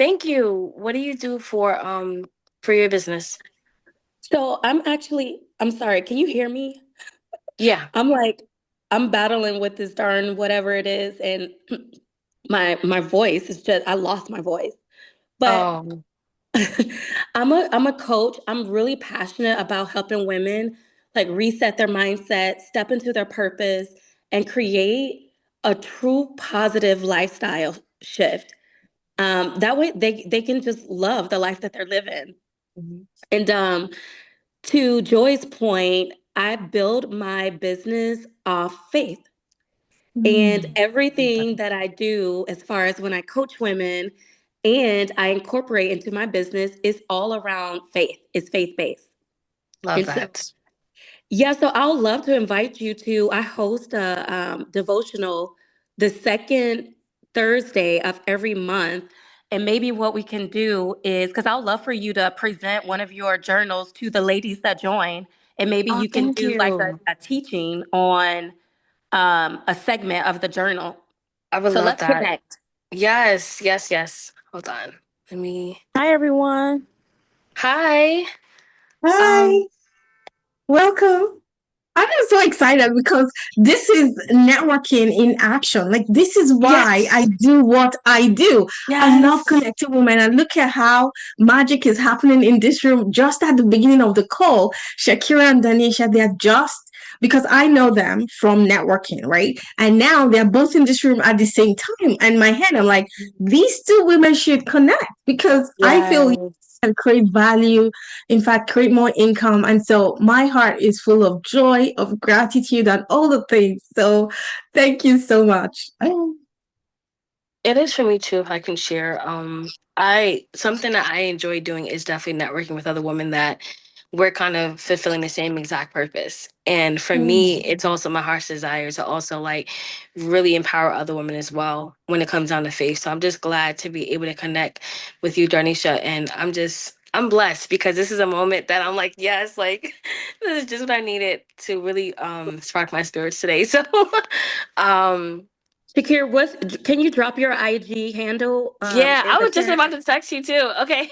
Thank you. What do you do for your business? So I'm sorry, can you hear me? Yeah. I'm like, I'm battling with this darn whatever it is, and my voice is just I lost my voice. But Um, I'm a coach. I'm really passionate about helping women like reset their mindset, step into their purpose, and create a true positive lifestyle shift. That way they can just love the life that they're living. mhm. And to Joy's point, I build my business off faith. And Mm. everything that I do, as far as when I coach women and I incorporate into my business, is all around faith. It's faith based. Love And so that. yeah, so I would love to invite you to. I host a devotional the second Thursday of every month. And maybe what we can do is because I would love for you to present one of your journals to the ladies that join. And maybe Oh, you can thank do like you. a teaching on a segment of the journal. I would So love let's that. connect. Yes, yes, yes. Hold on. Let me. Hi, everyone. Hi. Um, Hi, welcome. I'm just so excited because this is networking in action. Like, this is why I yes. do what I do. I love Yes. connecting women, and look at how magic is happening in this room. Just at the beginning of the call, Shakira and Danisha, they're just because I know them from networking, right? And now they're both in this room at the same time. And in my head, I'm like, these two women should connect because I feel Yes. and create value, in fact, create more income. And so my heart is full of joy, of gratitude, and all the things. So thank you so much. It is for me too, if I can share. I something that I enjoy doing is definitely networking with other women that we're kind of fulfilling the same exact purpose. And for me, it's also my heart's desire to also like really empower other women as well when it comes down to faith. So I'm just glad to be able to connect with you, Darnisha. And I'm blessed because this is a moment that I'm like, yes, like this is just what I needed to really spark my spirits today. So um Shakir, can you drop your IG handle yeah, in I the was just chat? about to text you too. Okay.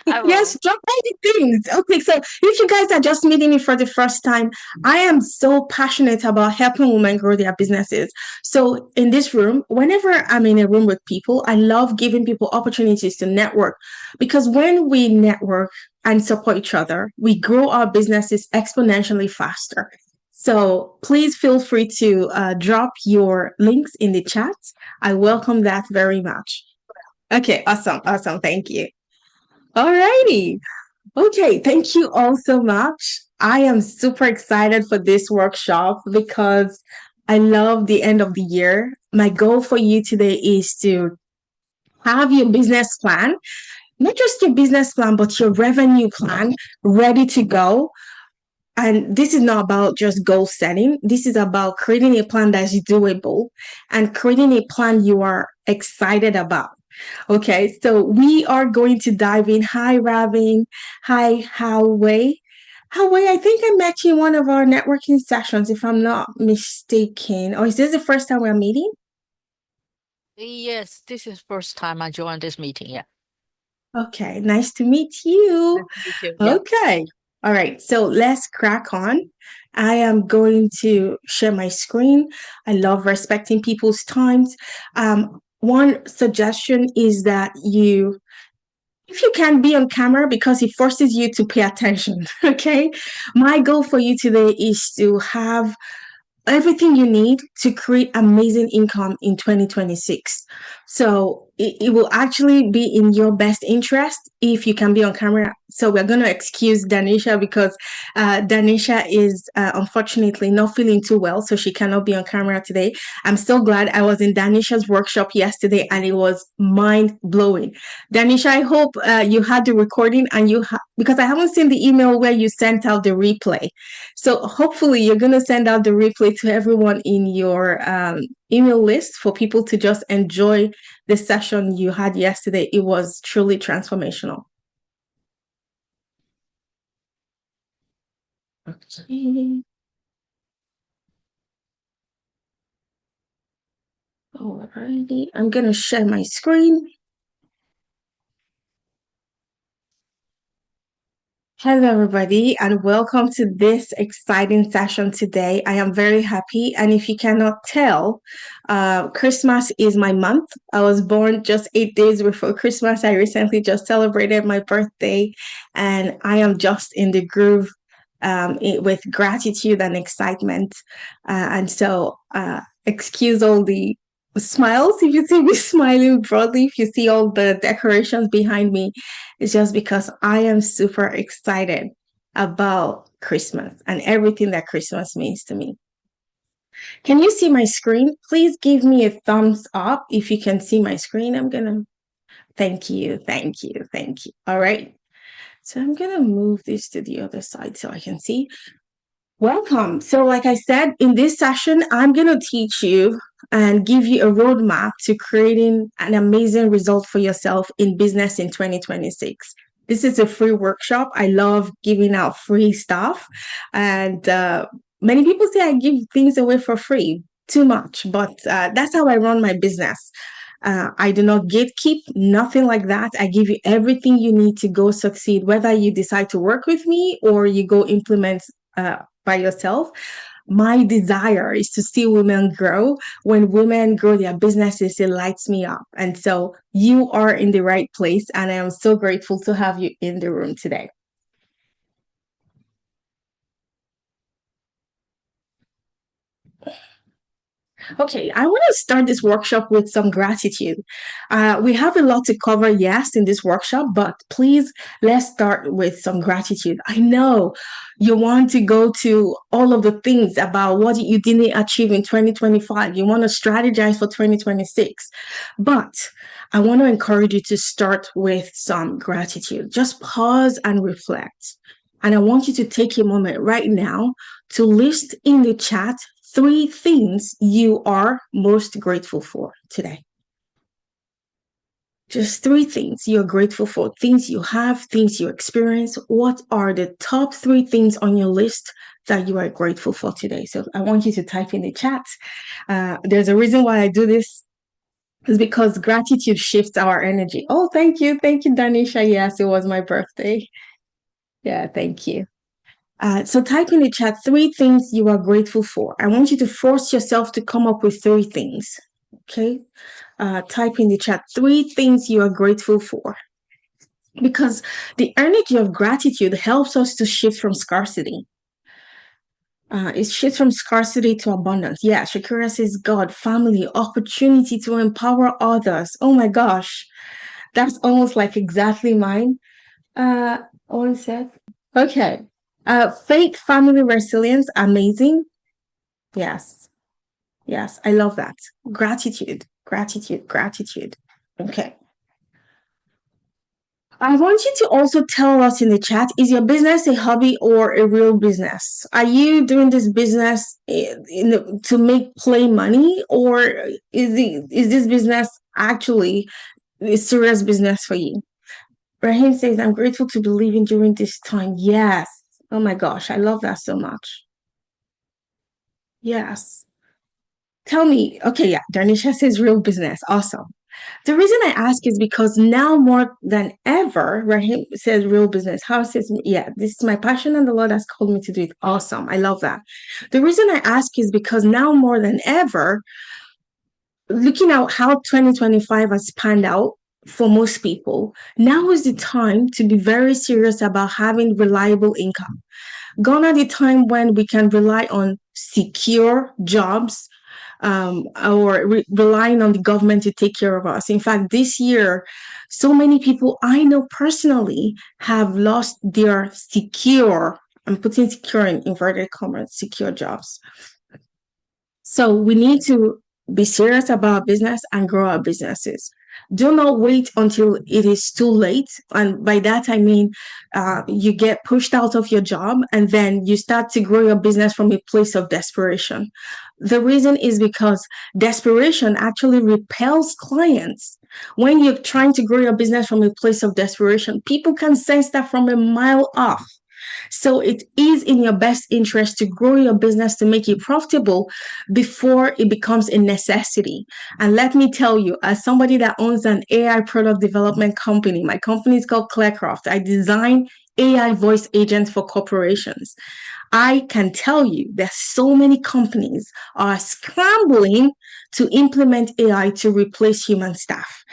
I Yes, will. drop any things. Okay, so if you guys are just meeting me for the first time, I am so passionate about helping women grow their businesses. So in this room, whenever I'm in a room with people, I love giving people opportunities to network because when we network and support each other, we grow our businesses exponentially faster. So please feel free to drop your links in the chat. I welcome that very much. Okay, awesome, awesome. Thank you. Alrighty. Okay, thank you all so much. I am super excited for this workshop because I love the end of the year. My goal for you today is to have your business plan, not just your business plan, but your revenue plan ready to go. And this is not about just goal setting. This is about creating a plan that's doable and creating a plan you are excited about. Okay, so we are going to dive in. Hi, Robin. Hi, Howway. Howway, I think I met you in one of our networking sessions, if I'm not mistaken. Or is this the first time we're meeting? Yes, this is first time I joined this meeting. Yeah. Okay, nice to meet you. Nice to meet you. Yeah. Okay. All right, so let's crack on. I am going to share my screen. I love respecting people's times. One suggestion is that if you can be on camera because it forces you to pay attention. Okay. My goal for you today is to have everything you need to create amazing income in 2026. So it will actually be in your best interest if you can be on camera. So we're going to excuse Danisha because Danisha is unfortunately not feeling too well. So she cannot be on camera today. I'm so glad I was in Danisha's workshop yesterday and it was mind blowing. Danisha, I hope you had the recording and because I haven't seen the email where you sent out the replay. So hopefully you're going to send out the replay to everyone in your email list for people to just enjoy the session you had yesterday. It was truly transformational. Okay. Alrighty. I'm going to share my screen. Hello, everybody, and welcome to this exciting session today. I am very happy, and if you cannot tell, Christmas is my month. I was born just 8 days before Christmas. I recently just celebrated my birthday, and I am just in the groove with gratitude and excitement. Excuse all the smiles if you see me smiling broadly, if you see all the decorations behind me. It's just because I am super excited about Christmas and everything that Christmas means to me. Can you see my screen? Please give me a thumbs up if you can see my screen. Thank you, thank you, thank you. All right. So I'm gonna move this to the other side so I can see. Welcome. So, like I said, in this session, I'm going to teach you and give you a roadmap to creating an amazing result for yourself in business in 2026. This is a free workshop. I love giving out free stuff. And many people say I give things away for free, too much, but that's how I run my business. I do not gatekeep, nothing like that. I give you everything you need to go succeed, whether you decide to work with me or you go implement by yourself. My desire is to see women grow. When women grow their businesses, it lights me up. And so you are in the right place. And I am so grateful to have you in the room today. Okay, I want to start this workshop with some gratitude. We have a lot to cover, yes, in this workshop, but please let's start with some gratitude. I know you want to go to all of the things about what you didn't achieve in 2025. You want to strategize for 2026, but I want to encourage you to start with some gratitude. Just pause and reflect. And I want you to take a moment right now to list in the chat 3 things you are most grateful for today. Just 3 things you're grateful for, things you have, things you experience. What are the top 3 things on your list that you are grateful for today? So I want you to type in the chat. There's a reason why I do this. It's because gratitude shifts our energy. Oh, thank you. Thank you, Danisha. Yes, it was my birthday. Yeah, thank you. So type in the chat 3 things you are grateful for. I want you to force yourself to come up with 3 things. Okay. Type in the chat 3 things you are grateful for. Because the energy of gratitude helps us to shift from scarcity. It shifts from scarcity to abundance. Yeah, Shakira says God, family, opportunity to empower others. Oh my gosh. That's almost like exactly mine. One sec. Okay. Faith, family, resilience, amazing. Yes. Yes. I love that. Gratitude, gratitude, gratitude. Okay. I want you to also tell us in the chat, is your business a hobby or a real business? Are you doing this business to make play money, or is this business actually a serious business for you? Rahim says, I'm grateful to be living during this time. Yes. Oh my gosh, I love that so much. Yes. Tell me, okay, yeah, Darnisha says real business. Awesome. The reason I ask is because now more than ever, Rahim says real business. How says, yeah, this is my passion and the Lord has called me to do it. Awesome. I love that. The reason I ask is because now more than ever, looking at how 2025 has panned out for most people, now is the time to be very serious about having reliable income. Gone are the time when we can rely on secure jobs, or relying on the government to take care of us. In fact, this year, so many people I know personally have lost their secure, I'm putting secure in inverted commas, secure jobs. So we need to be serious about business and grow our businesses. Do not wait until it is too late. And by that, I mean, you get pushed out of your job and then you start to grow your business from a place of desperation. The reason is because desperation actually repels clients. When you're trying to grow your business from a place of desperation, people can sense that from a mile off. So it is in your best interest to grow your business to make it profitable before it becomes a necessity. And let me tell you, as somebody that owns an AI product development company, my company is called Clearcraft. I design AI voice agents for corporations. I can tell you that so many companies are scrambling to implement AI to replace human staff.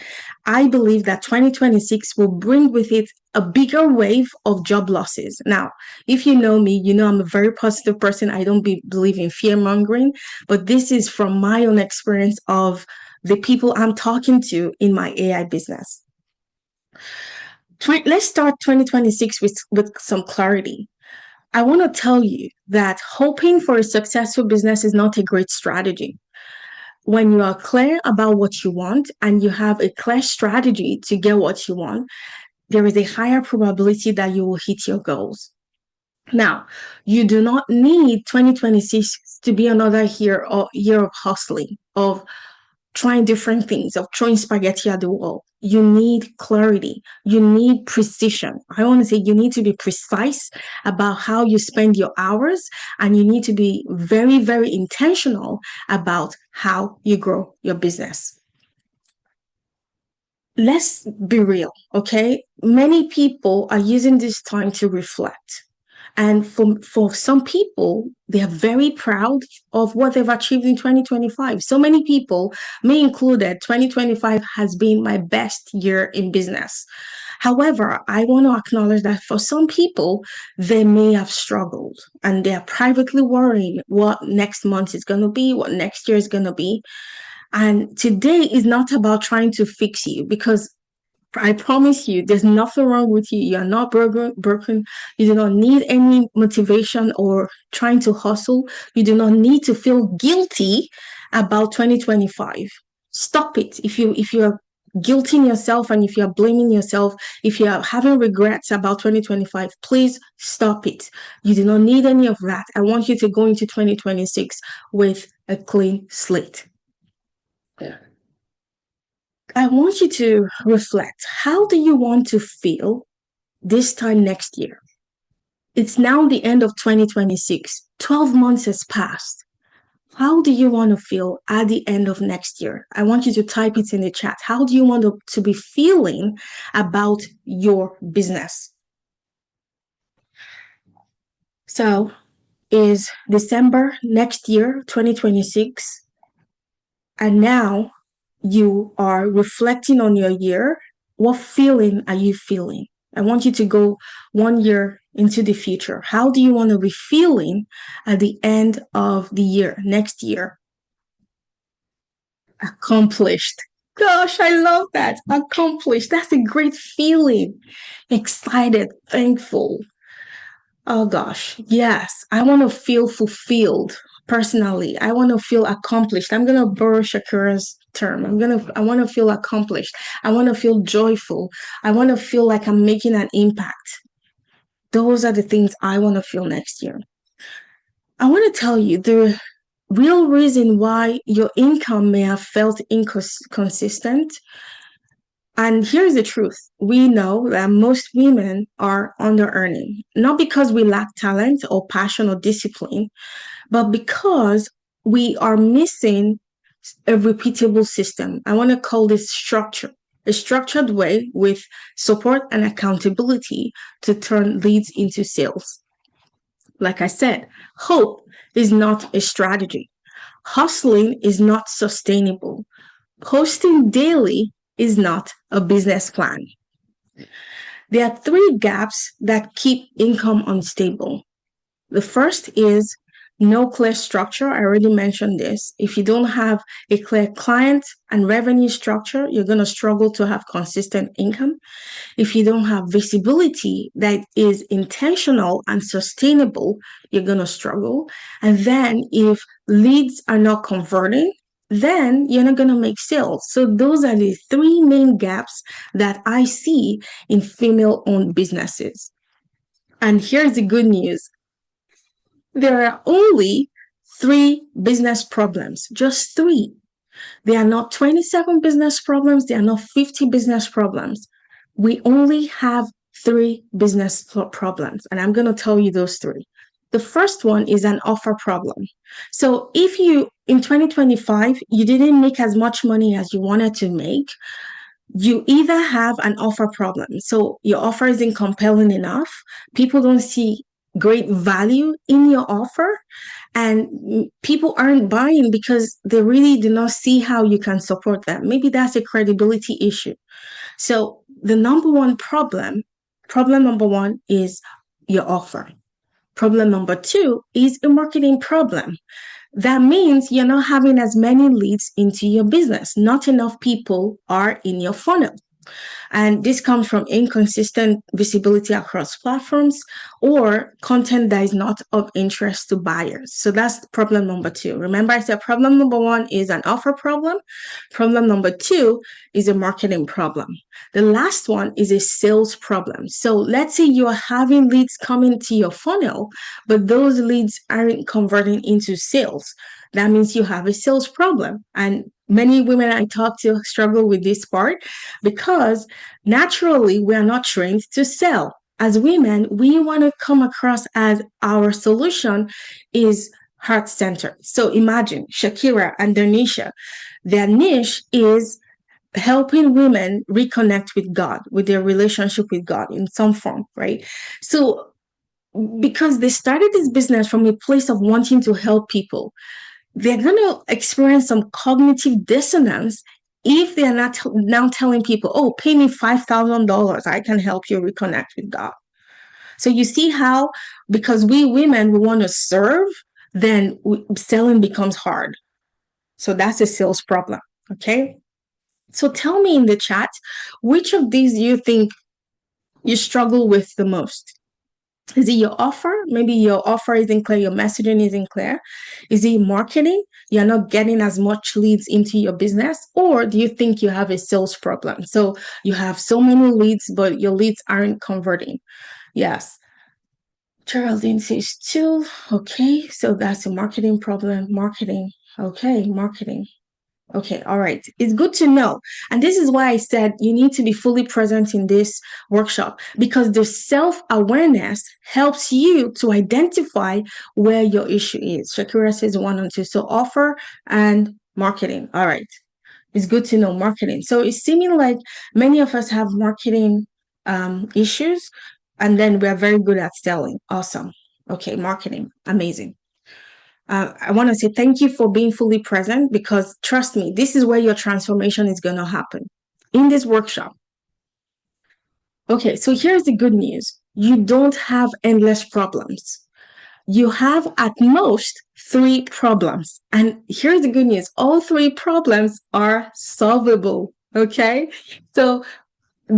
I believe that 2026 will bring with it a bigger wave of job losses. Now, if you know me, you know I'm a very positive person. I don't believe in fear mongering, but this is from my own experience of the people I'm talking to in my AI business. Let's start 2026 with some clarity. I want to tell you that hoping for a successful business is not a great strategy. When you are clear about what you want and you have a clear strategy to get what you want, there is a higher probability that you will hit your goals. Now, you do not need 2026 to be another year of hustling, of trying different things, of throwing spaghetti at the wall. You need clarity. You need precision. I want to say you need to be precise about how you spend your hours, and you need to be very, very intentional about how you grow your business. Let's be real, okay? Many people are using this time to reflect. And for some people, they are very proud of what they've achieved in 2025. So many people, me included, 2025 has been my best year in business. However, I want to acknowledge that for some people, they may have struggled and they are privately worrying what next month is going to be, what next year is going to be. And today is not about trying to fix you, because I promise you, there's nothing wrong with you. You are not broken. You do not need any motivation or trying to hustle. You do not need to feel guilty about 2025. Stop it. If you're guilting yourself, and if you're blaming yourself, if you're having regrets about 2025, please stop it. You do not need any of that. I want you to go into 2026 with a clean slate. I want you to reflect. How do you want to feel this time next year? It's now the end of 2026. 12 months has passed. How do you want to feel at the end of next year? I want you to type it in the chat. How do you want to be feeling about your business? So, is December next year, 2026, and now you are reflecting on your year. What feeling are you feeling? I want you to go 1 year into the future. How do you want to be feeling at the end of the year, next year? Accomplished. Gosh, I love that. Accomplished. That's a great feeling. Excited, thankful. Oh gosh, yes. I want to feel fulfilled personally. I want to feel accomplished. I'm gonna borrow Shakira's term. I want to feel accomplished. I want to feel joyful. I want to feel like I'm making an impact. Those are the things I want to feel next year. I want to tell you the real reason why your income may have felt inconsistent. And here's the truth. We know that most women are under earning, not because we lack talent or passion or discipline, but because we are missing a repeatable system. I want to call this structure, a structured way with support and accountability to turn leads into sales. Like I said, hope is not a strategy. Hustling is not sustainable. Posting daily is not a business plan. There are 3 gaps that keep income unstable. The first is no clear structure. I already mentioned this. If you don't have a clear client and revenue structure, you're going to struggle to have consistent income. If you don't have visibility that is intentional and sustainable, you're going to struggle. And then if leads are not converting, then you're not going to make sales. So those are the 3 main gaps that I see in female-owned businesses. And here's the good news. There are only 3 business problems, just 3. There are not 27 business problems. There are not 50 business problems. We only have 3 business problems, and I'm going to tell you those 3. The first one is an offer problem. So if you, in 2025, you didn't make as much money as you wanted to make, You either have an offer problem. So your offer isn't compelling enough. People don't see great value in your offer, and people aren't buying because they really do not see how you can support them. Maybe that's a credibility issue. So the problem number one is your offer. Problem number two is a marketing problem. That means you're not having as many leads into your business. Not enough people are in your funnel. And this comes from inconsistent visibility across platforms or content that is not of interest to buyers. So that's problem number two. Remember, I said problem number one is an offer problem. Problem number two is a marketing problem. The last one is a sales problem. So let's say you're having leads coming to your funnel, but those leads aren't converting into sales. That means you have a sales problem. And many women I talk to struggle with this part because naturally we are not trained to sell. As women, we want to come across as our solution is heart centered. So imagine Shakira and Danisha. Their niche is helping women reconnect with God, with their relationship with God in some form, right? So because they started this business from a place of wanting to help people, they're going to experience some cognitive dissonance if they're not now telling people, oh, pay me $5,000. I can help you reconnect with God. So you see how, because we women, we want to serve, then selling becomes hard. So that's a sales problem. Okay. So tell me in the chat, which of these do you think you struggle with the most? Is it your offer? Maybe your offer isn't clear, your messaging isn't clear. Is it marketing? You're not getting as much leads into your business? Or do you think you have a sales problem? So you have so many leads, but your leads aren't converting. Yes. Geraldine says two. Okay, so that's a marketing problem. Marketing. Okay, marketing. Okay, all right. It's good to know. And this is why I said you need to be fully present in this workshop because the self awareness helps you to identify where your issue is. Shakira says one and two. So, offer and marketing. All right. It's good to know marketing. So, it's seeming like many of us have marketing issues and then we're very good at selling. Awesome. Okay, marketing. Amazing. I want to say thank you for being fully present because trust me, this is where your transformation is going to happen in this workshop. Okay, so here's the good news. You don't have endless problems. You have at most 3 problems. And here's the good news. All 3 problems are solvable. Okay. So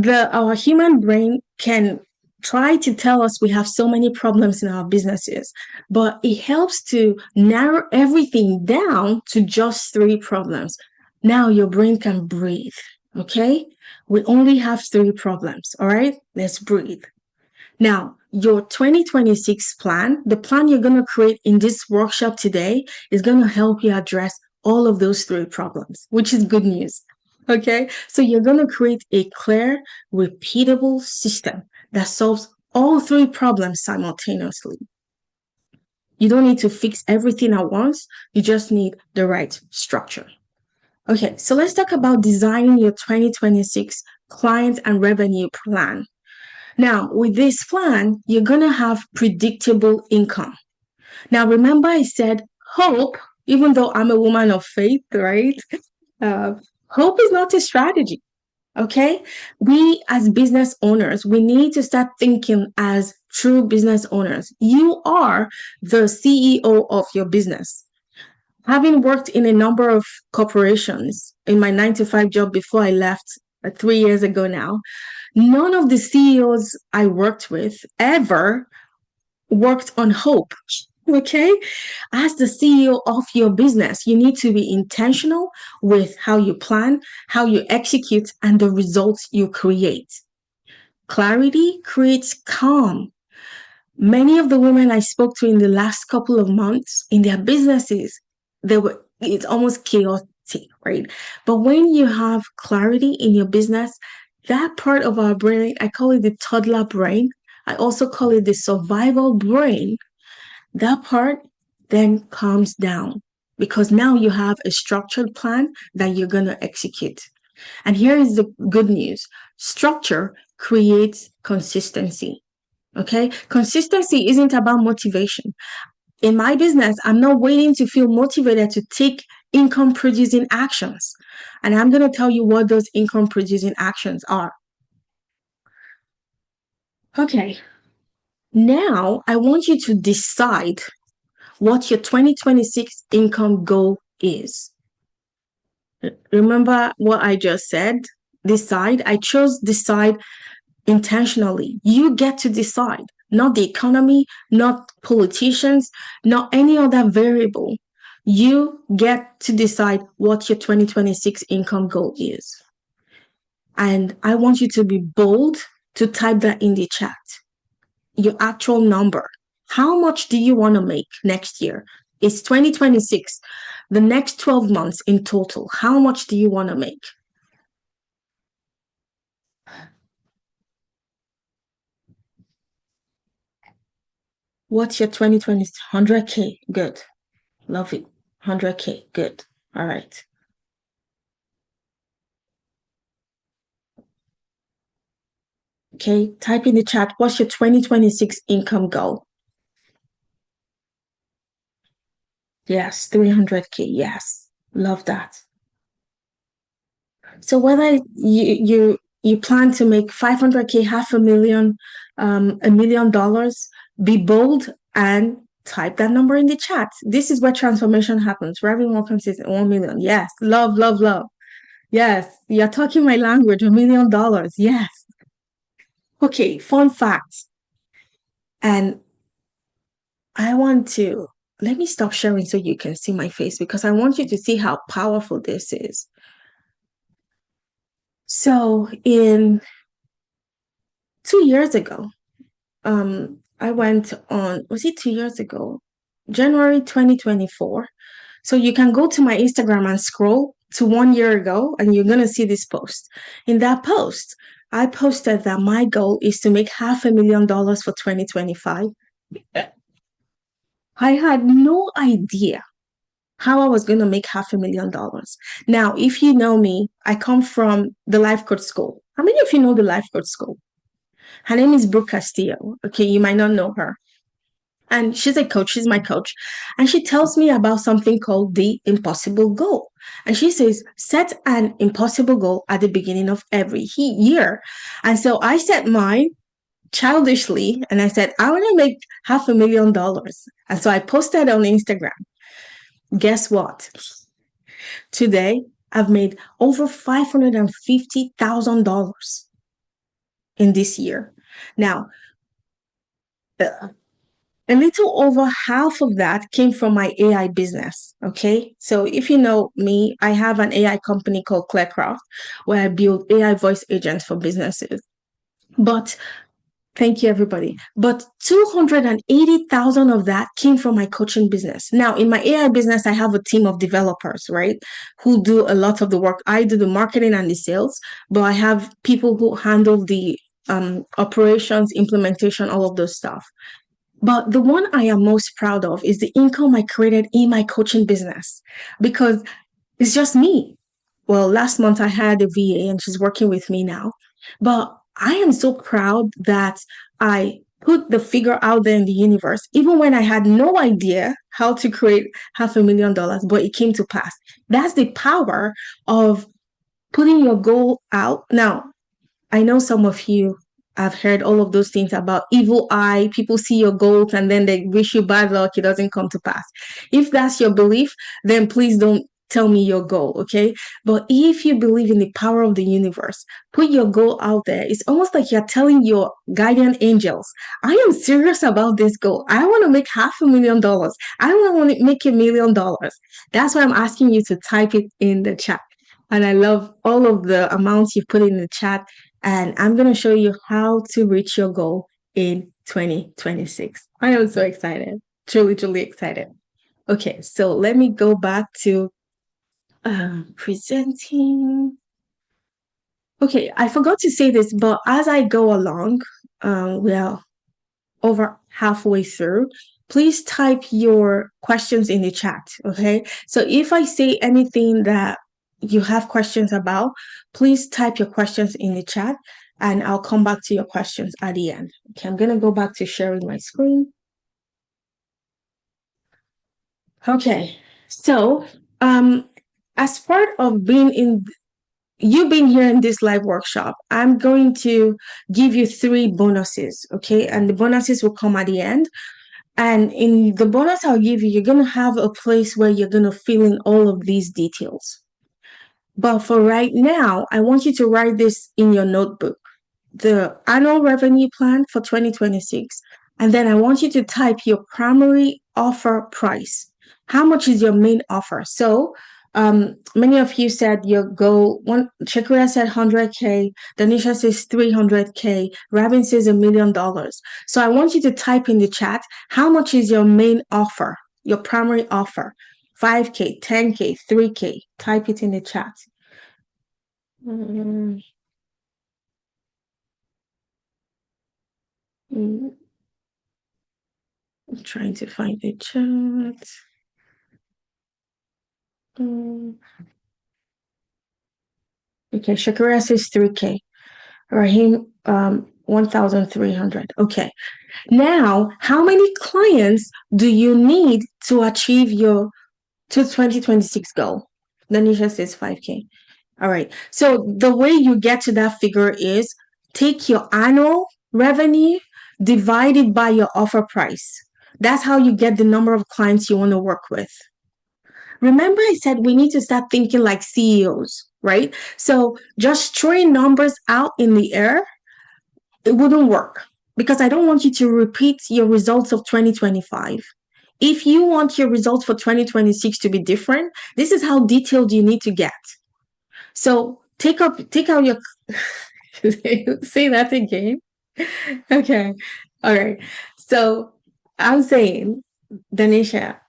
our human brain can try to tell us we have so many problems in our businesses, but it helps to narrow everything down to just 3 problems. Now your brain can breathe. Okay. We only have 3 problems. All right. Let's breathe. Now, your 2026 plan, the plan you're going to create in this workshop today, is going to help you address all of those 3 problems, which is good news. Okay, so you're going to create a clear, repeatable system that solves all 3 problems simultaneously. You don't need to fix everything at once, you just need the right structure. Okay, so let's talk about designing your 2026 client and revenue plan. Now, with this plan, you're going to have predictable income. Now, remember I said hope, even though I'm a woman of faith, right? Hope is not a strategy. Okay. We as business owners, we need to start thinking as true business owners. You are the CEO of your business. Having worked in a number of corporations in my 9 to 5 job before I left 3 years ago now, none of the CEOs I worked with ever worked on hope. Okay. As the CEO of your business, you need to be intentional with how you plan, how you execute, and the results you create. Clarity creates calm. Many of the women I spoke to in the last couple of months in their businesses, it's almost chaotic, right? But when you have clarity in your business, that part of our brain, I call it the toddler brain. I also call it the survival brain. That part then calms down because now you have a structured plan that you're going to execute. And here is the good news. Structure creates consistency. Okay? Consistency isn't about motivation. In my business, I'm not waiting to feel motivated to take income producing actions. And I'm going to tell you what those income producing actions are. Okay. Now, I want you to decide what your 2026 income goal is. Remember what I just said? Decide. I chose decide intentionally. You get to decide, not the economy, not politicians, not any other variable. You get to decide what your 2026 income goal is. And I want you to be bold to type that in the chat. Your actual number. How much do you want to make next year? It's 2026. The next 12 months in total, how much do you want to make? What's your 2020? 100K. Good. Love it. 100K. Good. All right. Okay. Type in the chat. What's your 2026 income goal? Yes. 300K. Yes. Love that. So whether you plan to make 500K, half a million, $1 million, be bold and type that number in the chat. This is where transformation happens. Revenue more consistent, 1 million. Yes. Love, love, love. Yes. You're talking my language, $1 million. Yes. Okay. Fun fact. And I want to let me stop sharing so you can see my face because I want you to see how powerful this is. So in 2 years ago, I went on, was it 2 years ago? January 2024. So you can go to my Instagram and scroll to 1 year ago, and you're going to see this post. In that post, I posted that my goal is to make $500,000 for 2025. I had no idea how I was going to make $500,000. Now, if you know me, I come from the life coach school. How many of you know the life coach school? Her name is Brooke Castillo. Okay, you might not know her. And she's a coach, she's my coach. And she tells me about something called the impossible goal. And she says, set an impossible goal at the beginning of every year. And so I set mine childishly and I said, I want to make $500,000. And so I posted on Instagram. Guess what? Today, I've made over $550,000 in this year. Now, a little over half of that came from my AI business. Okay. So if you know me, I have an AI company called Clearcraft where I build AI voice agents for businesses. But thank you, everybody. But 280,000 of that came from my coaching business. Now, in my AI business, I have a team of developers, right, who do a lot of the work. I do the marketing and the sales, but I have people who handle the operations, implementation, all of those stuff. But the one I am most proud of is the income I created in my coaching business because it's just me. Well, last month I had a VA and she's working with me now. But I am so proud that I put the figure out there in the universe, even when I had no idea how to create $500,000, but it came to pass. That's the power of putting your goal out. Now, I know some of you have heard all of those things about evil eye. People see your goals and then they wish you bad luck. It doesn't come to pass. If that's your belief, then please don't tell me your goal, okay? But if you believe in the power of the universe, put your goal out there. It's almost like you're telling your guardian angels, I am serious about this goal. I want to make $500,000. I want to make $1,000,000. That's why I'm asking you to type it in the chat. And I love all of the amounts you put in the chat. And I'm going to show you how to reach your goal in 2026. I am so excited. Truly, truly excited. Okay, so let me go back to presenting. Okay, I forgot to say this, but as I go along, we are over halfway through. Please type your questions in the chat, okay? So if I say anything that you have questions about, please type your questions in the chat and I'll come back to your questions at the end. Okay, I'm going to go back to sharing my screen. Okay, so as part of you being here in this live workshop, I'm going to give you 3 bonuses, okay? And the bonuses will come at the end. And in the bonus I'll give you, you're going to have a place where you're going to fill in all of these details. But for right now, I want you to write this in your notebook, the annual revenue plan for 2026. And then I want you to type your primary offer price. How much is your main offer? So many of you said your goal, Shakira said 100K, Danisha says 300K, Rabin says $1 million. So I want you to type in the chat, how much is your main offer, your primary offer? 5K, 10K, 3K. Type it in the chat. Mm, mm. I'm trying to find the chat. Okay, Shakira says 3K. Rahim, 1,300. Okay. Now, how many clients do you need to achieve your 2026 goal? Danisha says 5K. All right. So the way you get to that figure is take your annual revenue divided by your offer price. That's how you get the number of clients you want to work with. Remember, I said we need to start thinking like CEOs, right? So just throwing numbers out in the air, it wouldn't work because I don't want you to repeat your results of 2025. If you want your results for 2026 to be different, this is how detailed you need to get. So take out your say that again. Okay. All right. So I'm saying, Danisha,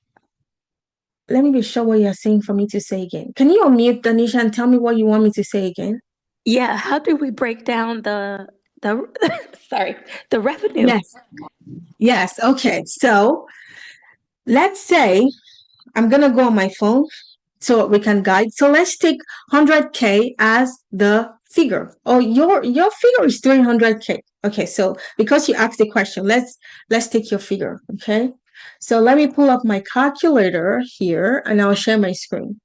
let me be sure what you're saying for me to say again. Can you unmute, Danisha, and tell me what you want me to say again? Yeah, how do we break down the sorry, the revenue? Yes. Yes. Okay. So let's say I'm gonna go on my phone so we can guide. So let's take 100K as the figure. Oh, your figure is 300K. Okay, so because you asked the question, let's take your figure. Okay, so let me pull up my calculator here and I'll share my screen.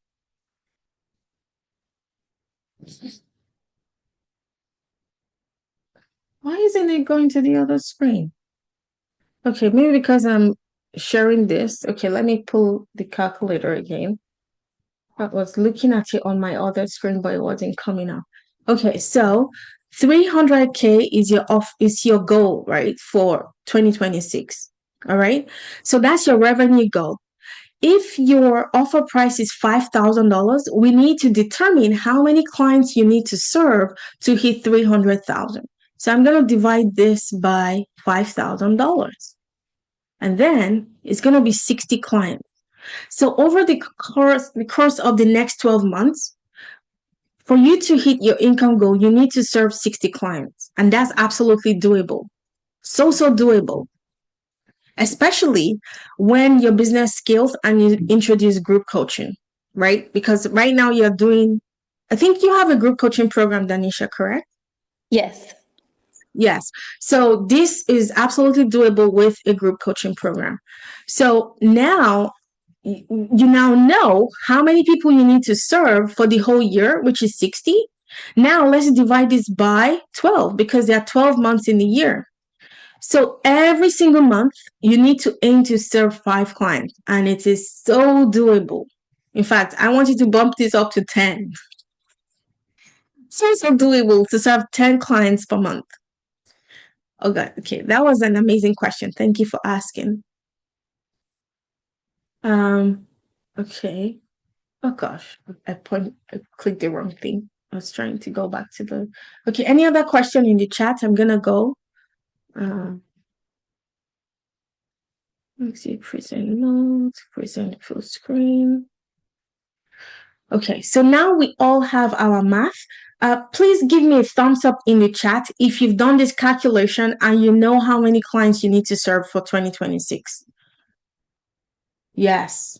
Why isn't it going to the other screen? Okay, maybe because I'm sharing this. Okay, let me pull the calculator again. I was looking at it on my other screen, but it wasn't coming up. Okay, so 300K is your goal, right, for 2026. All right. So that's your revenue goal. If your offer price is $5,000, we need to determine how many clients you need to serve to hit 300,000. So I'm going to divide this by $5,000. And then it's going to be 60 clients. So over the course of the next 12 months, for you to hit your income goal, you need to serve 60 clients. And that's absolutely doable. So doable. Especially when your business scales and you introduce group coaching, right? Because right now I think you have a group coaching program, Danisha, correct? Yes. Yes. So this is absolutely doable with a group coaching program. So now you now know how many people you need to serve for the whole year, which is 60. Now let's divide this by 12 because there are 12 months in the year. So every single month, you need to aim to serve 5 clients, and it is so doable. In fact, I want you to bump this up to 10. So doable to serve 10 clients per month. Okay, that was an amazing question. Thank you for asking. Okay. Oh gosh, I clicked the wrong thing. I was trying to go back to the. Okay, any other question in the chat? I'm gonna go. Let's see, present notes, present full screen. Okay, so now we all have our math. Please give me a thumbs up in the chat if you've done this calculation and you know how many clients you need to serve for 2026. Yes,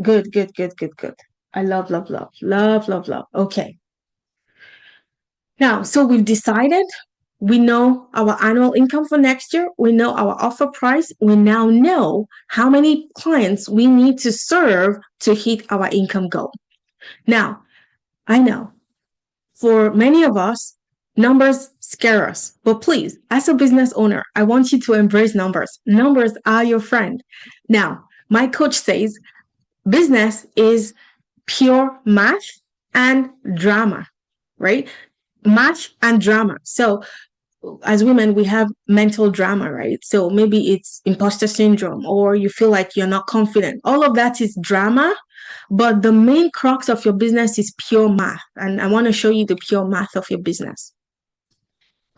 good. I love, love, love, love, love, love. Okay. Now, so we've decided, we know our annual income for next year. We know our offer price. We now know how many clients we need to serve to hit our income goal. Now, I know for many of us, numbers scare us. But please, as a business owner, I want you to embrace numbers. Numbers are your friend. Now, my coach says business is pure math and drama, right? Math and drama. So as women, we have mental drama, right? So maybe it's imposter syndrome, or you feel like you're not confident. All of that is drama, but the main crux of your business is pure math. And I want to show you the pure math of your business.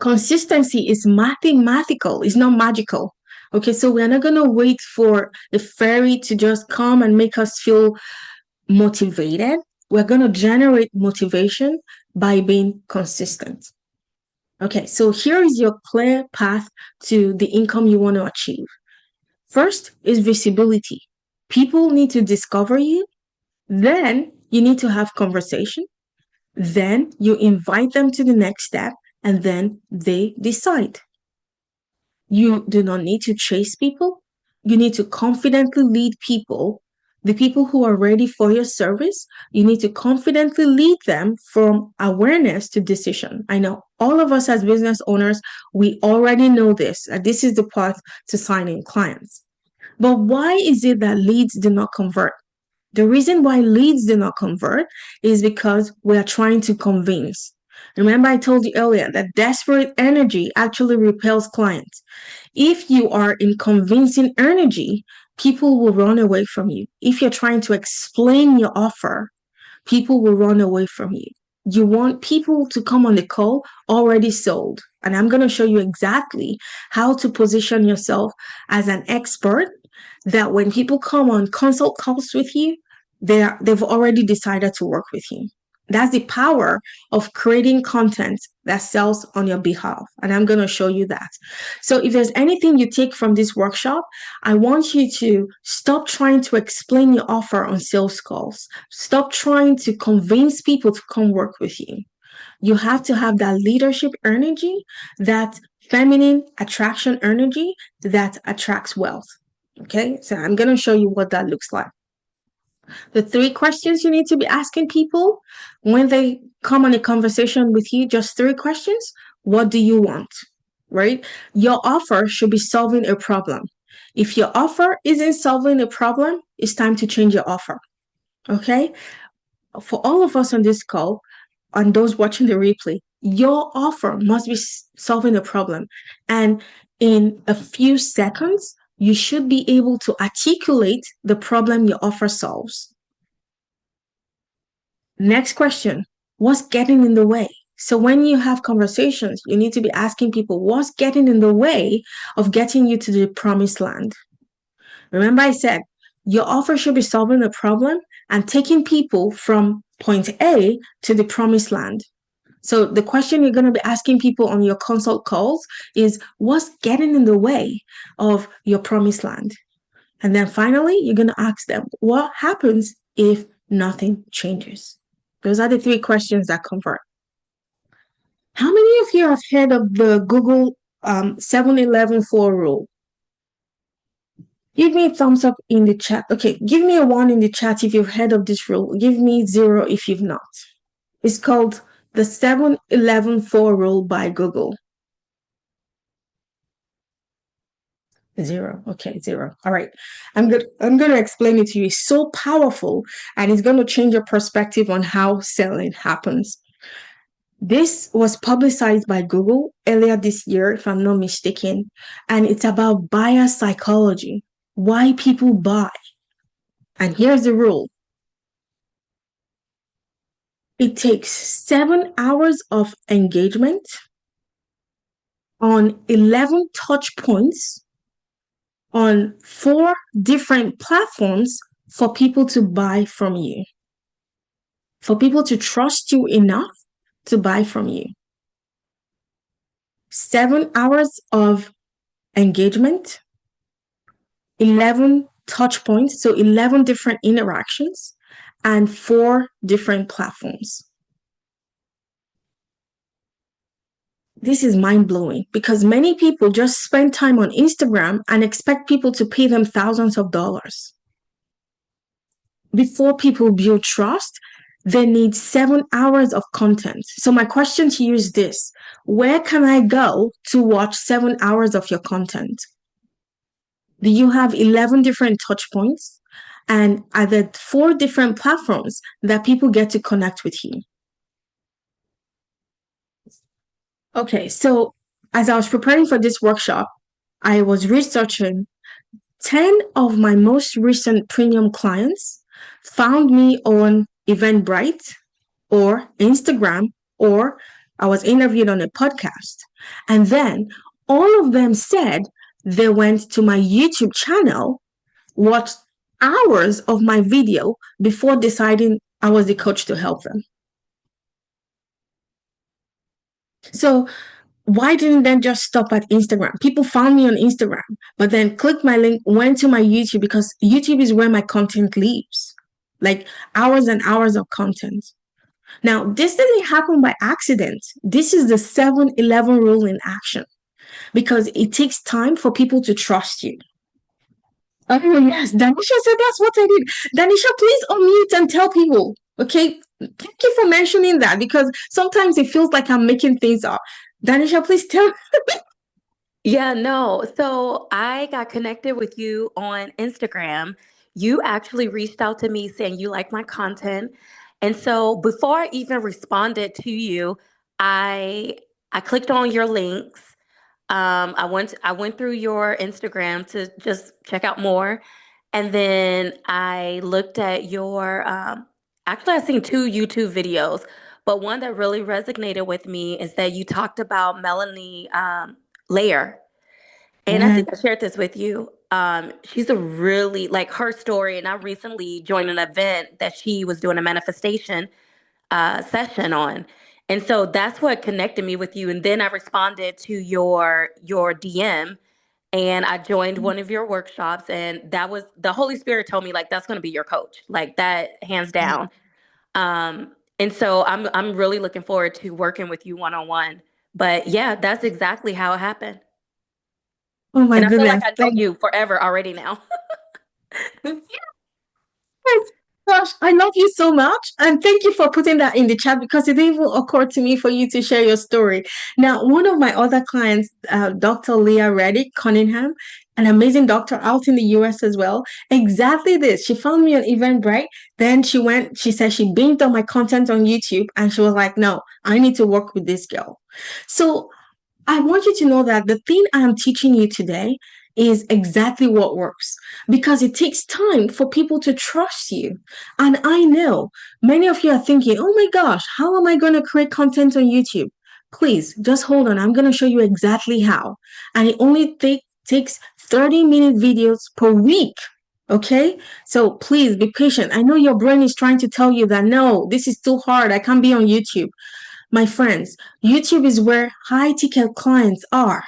Consistency is mathematical, it's not magical. Okay, so we're not going to wait for the fairy to just come and make us feel motivated. We're going to generate motivation by being consistent. Okay, so here is your clear path to the income you want to achieve. First is visibility. People need to discover you. Then you need to have conversation. Then you invite them to the next step, and then they decide. You do not need to chase people. You need to confidently lead people. The people who are ready for your service, you need to confidently lead them from awareness to decision. I know all of us as business owners, we already know this. This is the path to signing clients. But why is it that leads do not convert? The reason why leads do not convert is because we are trying to convince. Remember, I told you earlier that desperate energy actually repels clients. If you are in convincing energy, people will run away from you. If you're trying to explain your offer, people will run away from you. You want people to come on the call already sold. And I'm going to show you exactly how to position yourself as an expert, that when people come on consult calls with you, they've already decided to work with you. That's the power of creating content that sells on your behalf. And I'm going to show you that. So if there's anything you take from this workshop, I want you to stop trying to explain your offer on sales calls. Stop trying to convince people to come work with you. You have to have that leadership energy, that feminine attraction energy that attracts wealth. Okay, so I'm going to show you what that looks like. The 3 questions you need to be asking people when they come on a conversation with you, just 3 questions. What do you want? Right? Your offer should be solving a problem. If your offer isn't solving a problem, it's time to change your offer. Okay? For all of us on this call, and those watching the replay, your offer must be solving a problem. And in a few seconds, you should be able to articulate the problem your offer solves. Next question, what's getting in the way? So when you have conversations, you need to be asking people, what's getting in the way of getting you to the promised land? Remember I said, your offer should be solving a problem and taking people from point A to the promised land. So the question you're going to be asking people on your consult calls is, what's getting in the way of your promised land? And then finally, you're going to ask them, what happens if nothing changes? Those are the 3 questions that convert. How many of you have heard of the Google 7-11-4 rule? Give me a thumbs up in the chat. Okay, give me a 1 in the chat if you've heard of this rule. Give me 0 if you've not. It's called the 7-11-4 rule by Google. 0. Okay, 0. All right. I'm going to explain it to you. It's so powerful, and it's going to change your perspective on how selling happens. This was publicized by Google earlier this year, if I'm not mistaken, and it's about buyer psychology, why people buy. And here's the rule. It takes 7 hours of engagement on 11 touch points on 4 different platforms for people to buy from you, for people to trust you enough to buy from you. 7 hours of engagement, 11 touch points, so 11 different interactions, and 4 different platforms. This is mind blowing because many people just spend time on Instagram and expect people to pay them thousands of dollars. Before people build trust, they need 7 hours of content. So, my question to you is this: where can I go to watch 7 hours of your content? Do you have 11 different touch points? And are there 4 different platforms that people get to connect with you? Okay, so as I was preparing for this workshop, I was researching 10 of my most recent premium clients found me on Eventbrite or Instagram, or I was interviewed on a podcast. And then all of them said they went to my YouTube channel, watched hours of my video before deciding I was the coach to help them. So why didn't they just stop at Instagram? People found me on Instagram, but then clicked my link, went to my YouTube because YouTube is where my content lives. Like hours and hours of content. Now, this didn't happen by accident. This is the 7-11 rule in action because it takes time for people to trust you. Oh, yes, Danisha said that's what I did. Danisha, please unmute and tell people, okay? Thank you for mentioning that because sometimes it feels like I'm making things up. Danisha, please tell. Yeah, no. So I got connected with you on Instagram. You actually reached out to me saying you like my content. And so before I even responded to you, I I clicked on your links. I went through your Instagram to just check out more. And then I looked at your actually I seen 2 YouTube videos, but one that really resonated with me is that you talked about Melanie Layer. And I Yes. think I shared this with you. She's a really like her story, and I recently joined an event that she was doing a manifestation session on, and so that's what connected me with you. And then I responded to your DM, and I joined one of your workshops, and that was the Holy Spirit told me like that's going to be your coach, like that hands down. And so I'm really looking forward to working with you one on one. But yeah, that's exactly how it happened. Oh my And I feel like goodness. I know you forever already now. Yes. Gosh, I love you so much. And thank you for putting that in the chat because it didn't even occur to me for you to share your story. Now, one of my other clients, Dr. Leah Reddick Cunningham, an amazing doctor out in the US as well, exactly this. She found me on Eventbrite. Then she said she binged on my content on YouTube and she was like, no, I need to work with this girl. So I want you to know that the thing I am teaching you today is exactly what works because it takes time for people to trust you. And I know many of you are thinking, oh my gosh, how am I going to create content on YouTube? Please just hold on. I'm going to show you exactly how. And it only takes 30-minute videos per week. Okay, so please be patient. I know your brain is trying to tell you that no, this is too hard. I can't be on YouTube. My friends, YouTube is where high ticket clients are.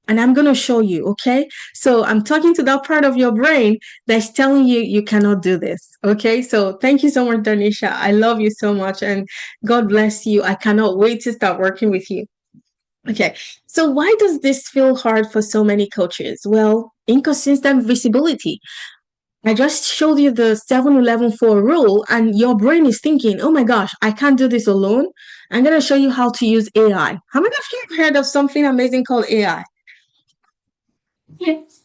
And I'm going to show you, okay? So I'm talking to that part of your brain that's telling you you cannot do this, okay? So thank you so much, Danisha. I love you so much and God bless you. I cannot wait to start working with you. Okay, so why does this feel hard for so many coaches? Well, inconsistent visibility. I just showed you the 7-11-4 rule, and your brain is thinking, oh my gosh, I can't do this alone. I'm going to show you how to use AI. How many of you have heard of something amazing called AI? Yes.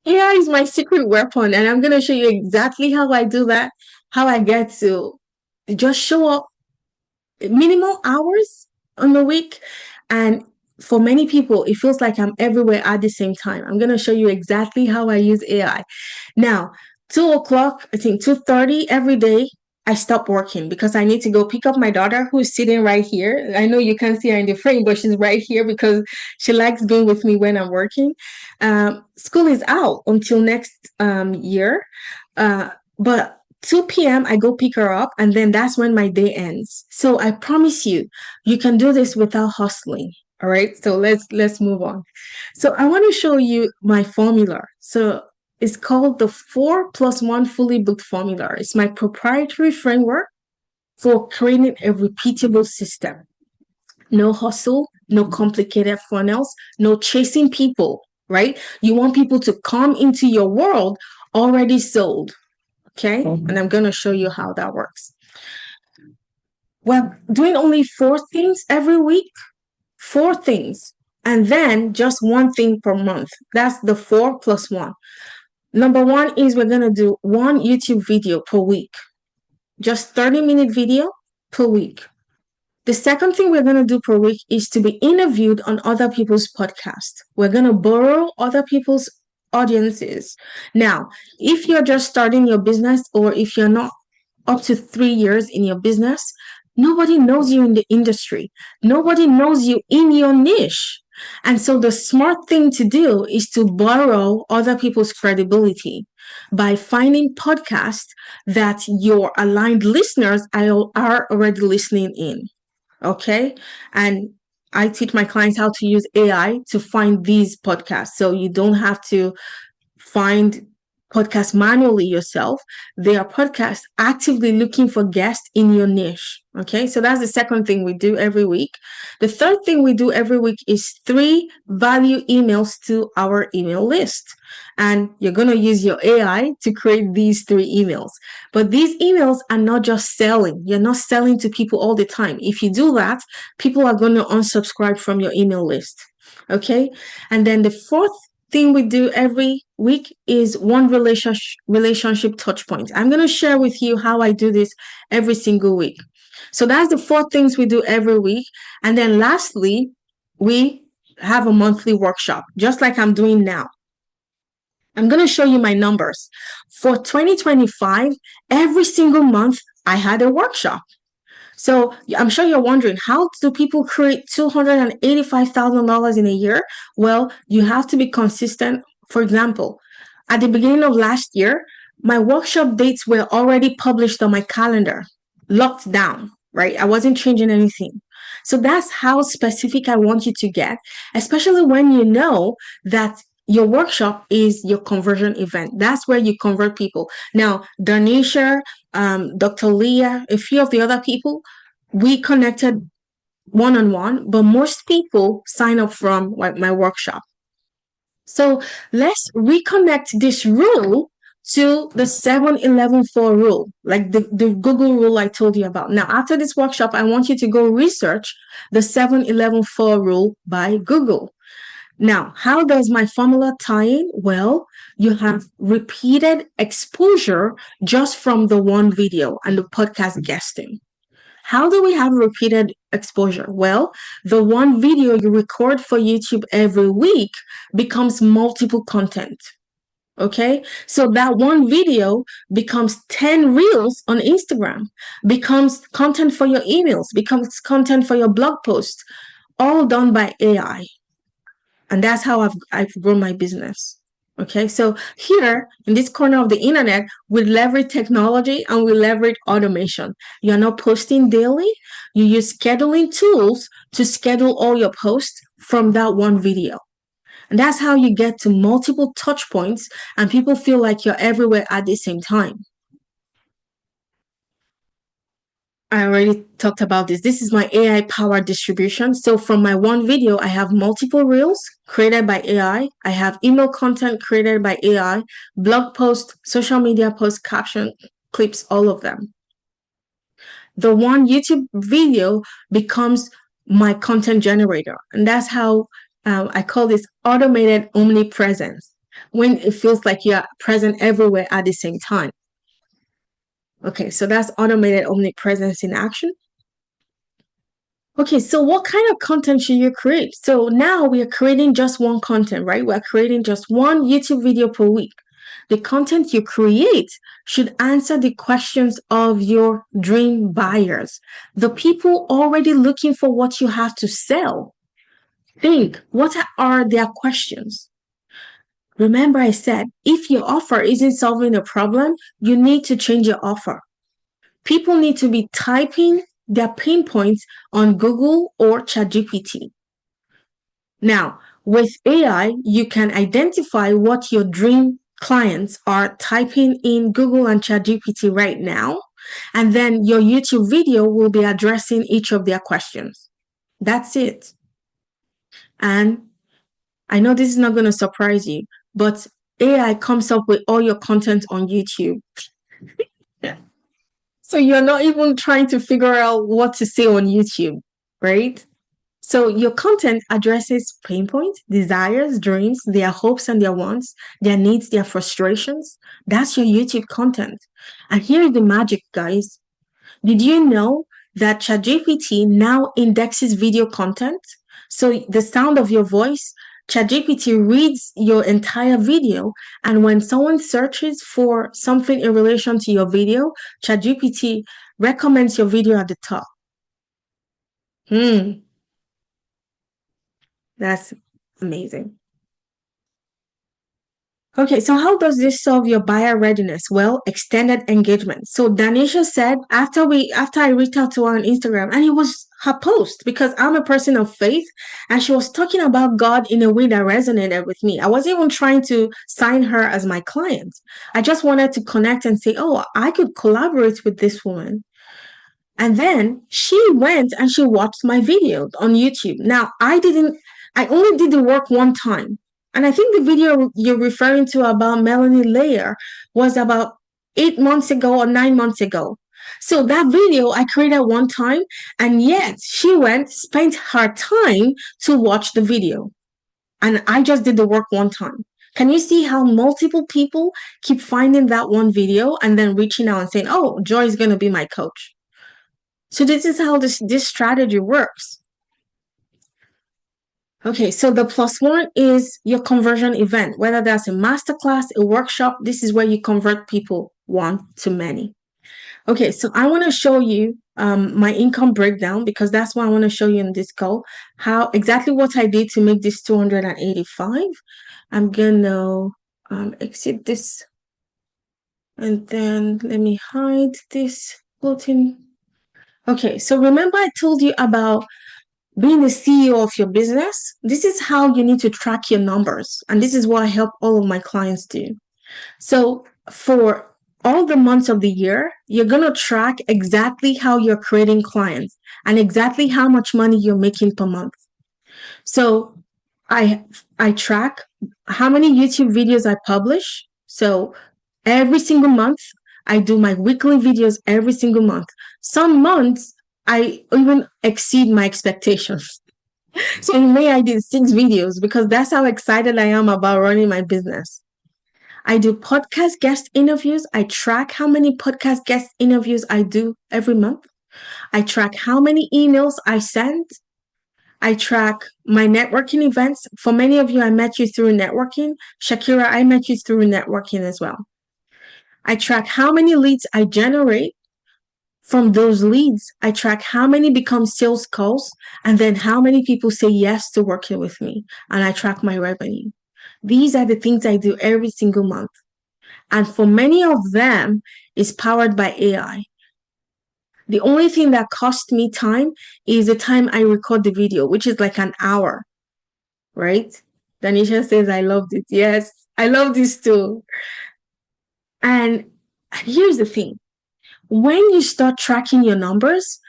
AI is my secret weapon, and I'm going to show you exactly how I do that, how I get to just show up minimal hours on the week. And for many people, it feels like I'm everywhere at the same time. I'm going to show you exactly how I use AI. Now, 2 o'clock, I think 2:30 every day, I stop working because I need to go pick up my daughter who's sitting right here. I know you can't see her in the frame, but she's right here because she likes being with me when I'm working. School is out until next year. But 2 p.m. I go pick her up, and then that's when my day ends. So I promise you, you can do this without hustling. All right. So let's move on. So I want to show you my formula. So It's called the 4+1 Fully Booked Formula. It's my proprietary framework for creating a repeatable system. No hustle, no complicated funnels, no chasing people, right? You want people to come into your world already sold, okay? And I'm going to show you how that works. Well, doing only 4 things every week, 4 things, and then just 1 thing per month. That's the 4+1. Number 1 is we're going to do 1 YouTube video per week, just 30-minute video per week. The second thing we're going to do per week is to be interviewed on other people's podcasts. We're going to borrow other people's audiences. Now, if you're just starting your business or if you're not up to 3 years in your business, nobody knows you in the industry. Nobody knows you in your niche. And so the smart thing to do is to borrow other people's credibility by finding podcasts that your aligned listeners are already listening in. Okay. And I teach my clients how to use AI to find these podcasts. So you don't have to find podcasts manually yourself. They are podcasts actively looking for guests in your niche. Okay. So that's the second thing we do every week. The third thing we do every week is 3 value emails to our email list. And you're going to use your AI to create these 3 emails. But these emails are not just selling. You're not selling to people all the time. If you do that, people are going to unsubscribe from your email list. Okay. And then the fourth thing we do every week is 1 relationship touch point. I'm going to share with you how I do this every single week. So that's the 4 things we do every week. And then lastly, we have a monthly workshop, just like I'm doing now. I'm going to show you my numbers. For 2025, every single month, I had a workshop. So I'm sure you're wondering, how do people create $285,000 in a year? Well, you have to be consistent. For example, at the beginning of last year, my workshop dates were already published on my calendar, locked down, right? I wasn't changing anything. So that's how specific I want you to get, especially when you know that your workshop is your conversion event. That's where you convert people. Now, Darnisha, Dr. Leah, a few of the other people, we connected one-on-one, but most people sign up from my workshop. So let's reconnect this rule to the 7-11-4 rule, like the Google rule I told you about. Now, after this workshop, I want you to go research the 7-11-4 rule by Google. Now, how does my formula tie in? Well, you have repeated exposure just from the one video and the podcast guesting. How do we have repeated exposure? Well, the one video you record for YouTube every week becomes multiple content. Okay, so that one video becomes 10 reels on Instagram, becomes content for your emails, becomes content for your blog posts, all done by AI. And that's how I've grown my business. Okay, so here in this corner of the internet, we leverage technology and we leverage automation. You're not posting daily. You use scheduling tools to schedule all your posts from that one video. And that's how you get to multiple touch points and people feel like you're everywhere at the same time. I already talked about this. This is my AI powered distribution. So from my one video, I have multiple reels created by AI. I have email content created by AI, blog posts, social media posts, caption, clips, all of them. The one YouTube video becomes my content generator. And that's how I call this automated omnipresence, when it feels like you're present everywhere at the same time. Okay, so that's automated omnipresence in action. Okay, so what kind of content should you create? So now we are creating just one content, right? We're creating just one YouTube video per week. The content you create should answer the questions of your dream buyers, the people already looking for what you have to sell. Think, what are their questions? Remember, I said, if your offer isn't solving a problem, you need to change your offer. People need to be typing their pain points on Google or ChatGPT. Now, with AI, you can identify what your dream clients are typing in Google and ChatGPT right now, and then your YouTube video will be addressing each of their questions. That's it. And I know this is not going to surprise you, but AI comes up with all your content on YouTube. Yeah. So you're not even trying to figure out what to say on YouTube, right? So your content addresses pain points, desires, dreams, their hopes and their wants, their needs, their frustrations. That's your YouTube content. And here's the magic, guys. Did you know that ChatGPT now indexes video content? So the sound of your voice, ChatGPT reads your entire video, and when someone searches for something in relation to your video, ChatGPT recommends your video at the top. That's amazing. Okay, so how does this solve your buyer readiness? Well, extended engagement. So Danisha said after I reached out to her on Instagram, and it was her post because I'm a person of faith, and she was talking about God in a way that resonated with me. I wasn't even trying to sign her as my client. I just wanted to connect and say, oh, I could collaborate with this woman. And then she went and she watched my video on YouTube. Now, I only did the work one time. And I think the video you're referring to about Melanie Layer was about 8 months ago or 9 months ago. So that video I created one time, and yet she spent her time to watch the video. And I just did the work one time. Can you see how multiple people keep finding that one video and then reaching out and saying, oh, Joy is going to be my coach? So this is how this strategy works. Okay, so the +1 is your conversion event, whether that's a masterclass, a workshop. This is where you convert people one to many. Okay, so I want to show you my income breakdown because that's what I want to show you in this call. How exactly what I did to make this 285. I'm gonna exit this, and then let me hide this button. Okay, so remember I told you about being the CEO of your business. This is how you need to track your numbers. And this is what I help all of my clients do. So for all the months of the year, you're going to track exactly how you're creating clients and exactly how much money you're making per month. So I track how many YouTube videos I publish. So every single month, I do my weekly videos every single month. Some months, I even exceed my expectations. So in May, I did 6 videos because that's how excited I am about running my business. I do podcast guest interviews. I track how many podcast guest interviews I do every month. I track how many emails I send. I track my networking events. For many of you, I met you through networking. Shakira, I met you through networking as well. I track how many leads I generate. From those leads, I track how many become sales calls and then how many people say yes to working with me. And I track my revenue. These are the things I do every single month. And for many of them, it's powered by AI. The only thing that cost me time is the time I record the video, which is like an hour, right? Danisha says, I loved it. Yes, I love this too. And here's the thing. When you start tracking your numbers,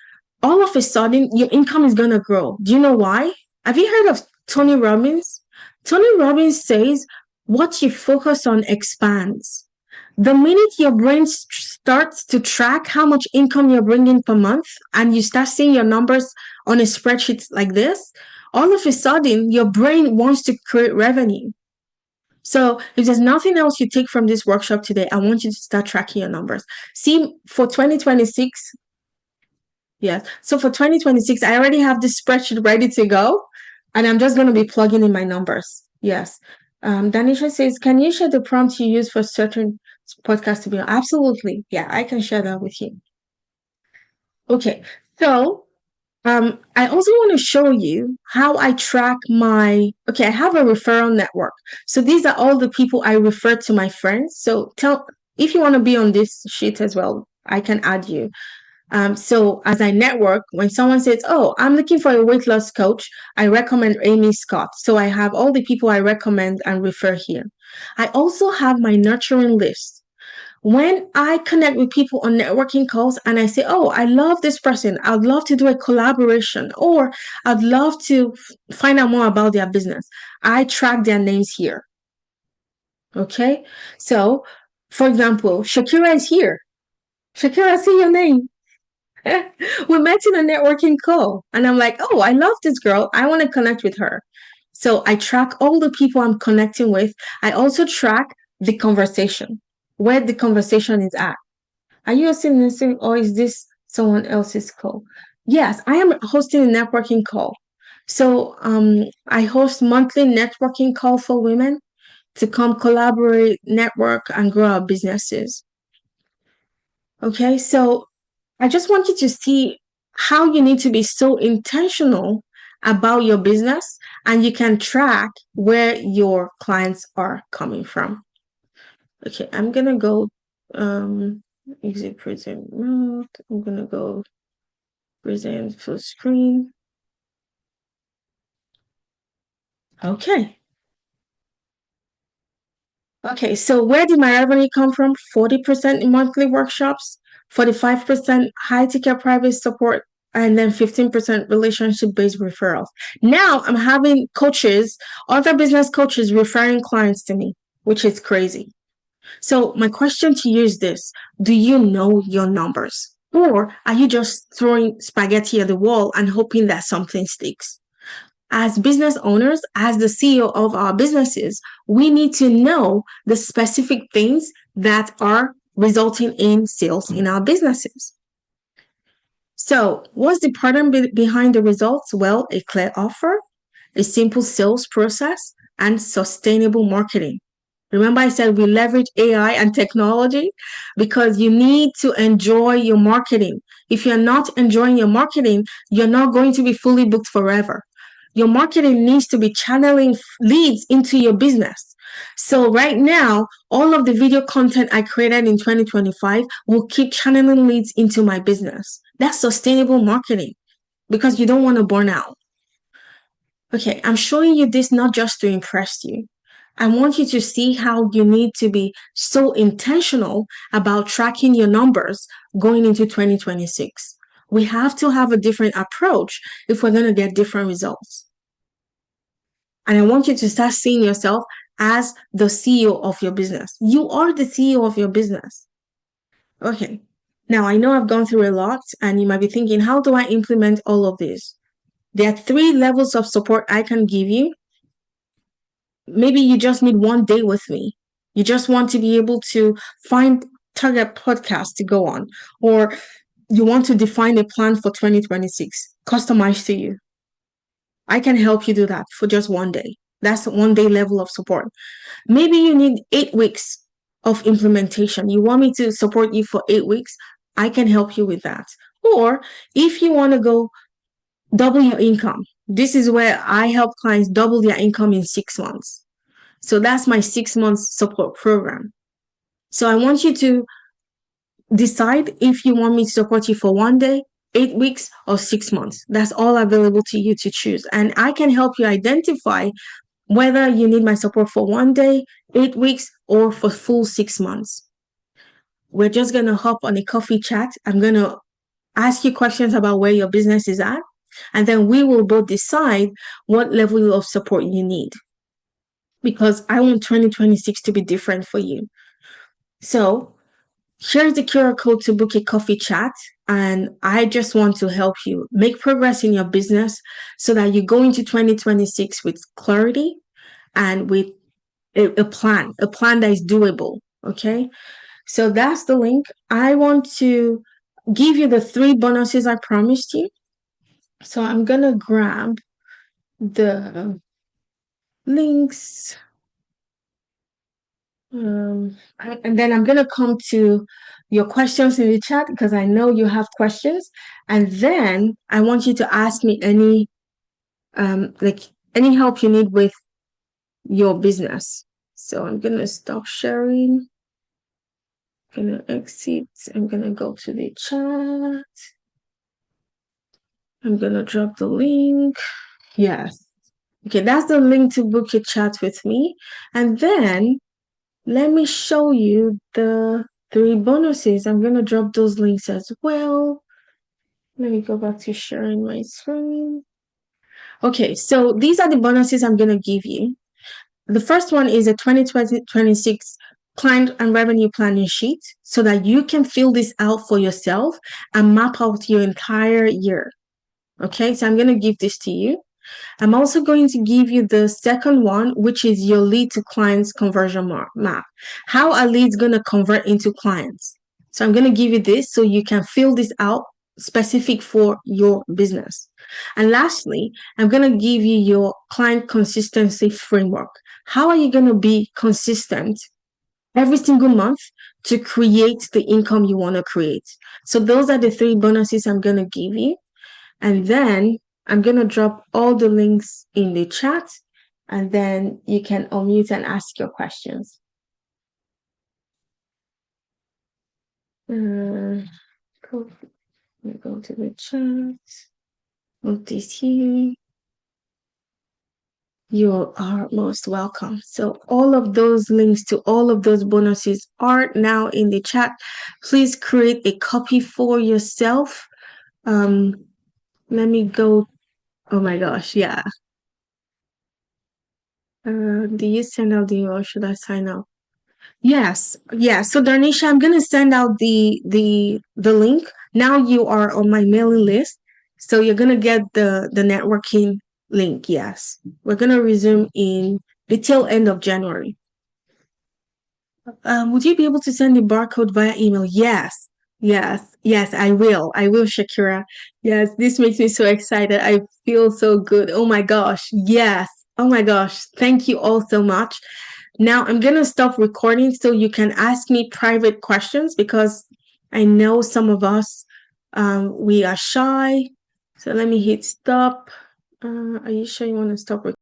all of a sudden your income is going to grow. Do you know why? Have you heard of Tony Robbins? Tony Robbins says, what you focus on expands. The minute your brain starts to track how much income you're bringing per month and you start seeing your numbers on a spreadsheet like this, all of a sudden your brain wants to create revenue. So if there's nothing else you take from this workshop today, I want you to start tracking your numbers. See, for 2026, yes. So for 2026, I already have this spreadsheet ready to go, and I'm just going to be plugging in my numbers. Yes. Danisha says, can you share the prompt you use for certain podcasts to be on? Absolutely. Yeah, I can share that with you. Okay. So I also want to show you how I track I have a referral network. So these are all the people I refer to my friends. So if you want to be on this sheet as well, I can add you. So as I network, when someone says, "Oh, I'm looking for a weight loss coach," I recommend Amy Scott. So I have all the people I recommend and refer here. I also have my nurturing list. When I connect with people on networking calls and I say, "Oh, I love this person. I'd love to do a collaboration," or "I'd love to find out more about their business," I track their names here. Okay. So, for example, Shakira is here. Shakira, I see your name. We met in a networking call, and I'm like, "Oh, I love this girl. I want to connect with her." So I track all the people I'm connecting with. I also track the conversation, where the conversation is at. Are you hosting this, or is this someone else's call? Yes, I am hosting a networking call. So I host monthly networking call for women to come collaborate, network, and grow our businesses. Okay, so I just want you to see how you need to be so intentional about your business, and you can track where your clients are coming from. Okay, I'm gonna go exit present mode. I'm gonna go present full screen. Okay. Okay, so where did my revenue come from? 40% in monthly workshops, 45% high ticket private support, and then 15% relationship based referrals. Now I'm having coaches, other business coaches referring clients to me, which is crazy. So my question to you is this: do you know your numbers? Or are you just throwing spaghetti at the wall and hoping that something sticks? As business owners, as the CEO of our businesses, we need to know the specific things that are resulting in sales in our businesses. So, what's the pattern behind the results? Well, a clear offer, a simple sales process, and sustainable marketing. Remember, I said we leverage AI and technology because you need to enjoy your marketing. If you're not enjoying your marketing, you're not going to be fully booked forever. Your marketing needs to be channeling leads into your business. So, right now, all of the video content I created in 2025 will keep channeling leads into my business. That's sustainable marketing because you don't want to burn out. Okay, I'm showing you this not just to impress you. I want you to see how you need to be so intentional about tracking your numbers going into 2026. We have to have a different approach if we're going to get different results. And I want you to start seeing yourself as the CEO of your business. You are the CEO of your business. Okay. Now, I know I've gone through a lot, and you might be thinking, how do I implement all of this? There are 3 levels of support I can give you. Maybe you just need one day with me. You just want to be able to find target podcasts to go on, or you want to define a plan for 2026, customized to you. I can help you do that for just one day. That's 1 day level of support. Maybe you need 8 weeks of implementation. You want me to support you for 8 weeks? I can help you with that. Or if you want to go double your income, this is where I help clients double their income in 6 months. So that's my 6 months support program. So I want you to decide if you want me to support you for 1 day, 8 weeks, or 6 months. That's all available to you to choose. And I can help you identify whether you need my support for 1 day, 8 weeks, or for full 6 months. We're just going to hop on a coffee chat. I'm going to ask you questions about where your business is at. And then we will both decide what level of support you need. Because I want 2026 to be different for you. So here's the QR code to book a coffee chat. And I just want to help you make progress in your business so that you go into 2026 with clarity and with a plan that is doable. Okay. So that's the link. I want to give you the 3 bonuses I promised you. So I'm going to grab the links. And then I'm going to come to your questions in the chat because I know you have questions. And then I want you to ask me any help you need with your business. So I'm going to stop sharing. gonna exit. I'm gonna go to the chat. I'm gonna drop the link. Yes. Okay, that's the link to book a chat with me. And then let me show you the 3 bonuses. I'm gonna drop those links as well. Let me go back to sharing my screen. Okay, so these are the bonuses I'm gonna give you. The first one is a 2026 client and revenue planning sheet so that you can fill this out for yourself and map out your entire year. Okay, so I'm going to give this to you. I'm also going to give you the second one, which is your lead to clients conversion map. How are leads going to convert into clients? So I'm going to give you this so you can fill this out specific for your business. And lastly, I'm going to give you your client consistency framework. How are you going to be consistent every single month to create the income you want to create? So those are the 3 bonuses I'm going to give you. And then I'm going to drop all the links in the chat, and then you can unmute and ask your questions. Go to the chat. Put this here. You are most welcome. So all of those links to all of those bonuses are now in the chat. Please create a copy for yourself. Let me go. Oh my gosh, yeah. Do you send out the email or should I sign up? Yes, yes. So Darnisha, I'm gonna send out the link. Now you are on my mailing list, so you're gonna get the networking link. Yes, we're gonna resume in the tail end of January. Would you be able to send the barcode via email? Yes, yes, I will. I will, Shakira. Yes, this makes me so excited. I feel so good. Oh my gosh. Yes. Oh my gosh. Thank you all so much. Now I'm going to stop recording so you can ask me private questions because I know some of us, we are shy. So let me hit stop. Are you sure you want to stop recording?